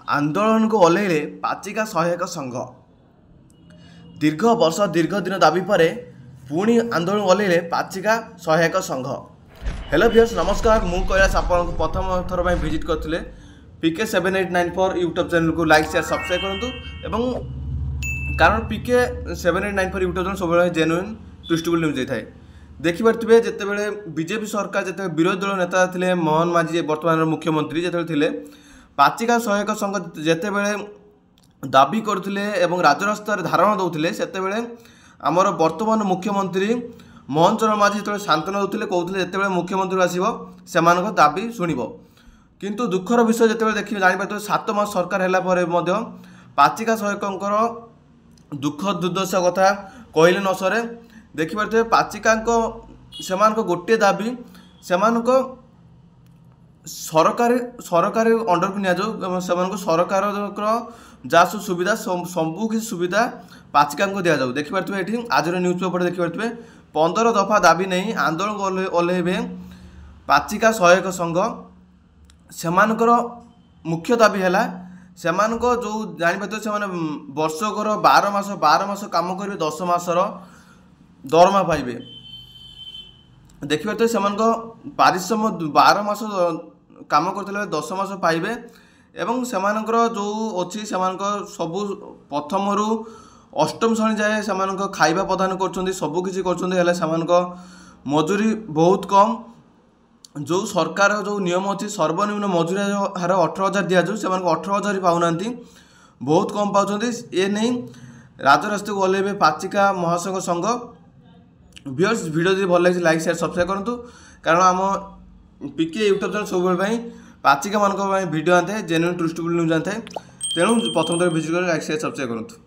आंदोलन को ओह्लैले पाचिका सहायक संघ। दीर्घ वर्ष दीर्घ दिन दाबी पर पुणी आंदोलन ओह्लैले पाचिका सहायक संघ। हेलो व्यूअर्स नमस्कार, मु कैलाश आपको प्रथम थर पर विजिट करते PK 7894 यूट्यूब चैनल को लाइक शेयर सब्सक्राइब करूँ कारण PK 7894 यूट्यूब चैनल सब जेन्युइन ट्विस्टेबल न्यूज देता है। देखिपे जिते बीजेपी सरकार जिते विरोधी दल नेता थे मोहन माझी बर्तमान मुख्यमंत्री जिते पाचिका सहायक संघ जिते दाबी करते राजरास्तार धारणा दौले से आमर बर्तमान मुख्यमंत्री मोहन चरण माझी जो सांत्वना दौले कहते जिते मुख्यमंत्री आसो से दाबी शुणव किंतु दुखर विषय जिते देखिए जापर 7 मास सरकार है पाचिका सहायकों दुख दुर्दशा कथा कहले न सरे। देखिपे पाचिका गोटे दाबी से सरकारी अंडर को नि सरकार जहाँ सब सुविधा सबू किसी सुविधा पाचिका को दि जाऊ। देखिपे ये आज न्यूज पेपर देखिपे 15 दफा दाबी नहीं आंदोलन ओह्लैबे पाचिका सहायक संघ। से मुख्य दाबी है जो जापर से वर्षकर 12 मास काम करेंगे 10 मासर दरमा पाइबे। देखिए से पारिश्रम 12 मास काम करते 10 मास पाइबे एवं से जो अच्छी से सबू प्रथम रु अष्टम श्रेणी जाए से खाइबा प्रदान कर सबकि कर मजूरी बहुत कम। जो सरकार जो नियम अच्छी सर्वनिम्न मजूरी हार 18,000 दि जाऊ से 18,000 पाऊना बहुत कम पाँच ये नहीं राजरास्ता को ओह्लैबे पाचिका महासंघ संघ। व्यूअर्स वीडियो जो भल लगे लाइक शेयर सब्सक्राइब करूँ कारण आम PK यूट्यूब चैनल सब पाचिका मान भिडियो आते जेन्युइन ट्रुस्टेबल न्यूज आते तेणु प्रथम थर विजिट कर लाइक शेयर सब्सक्राइब करूँ।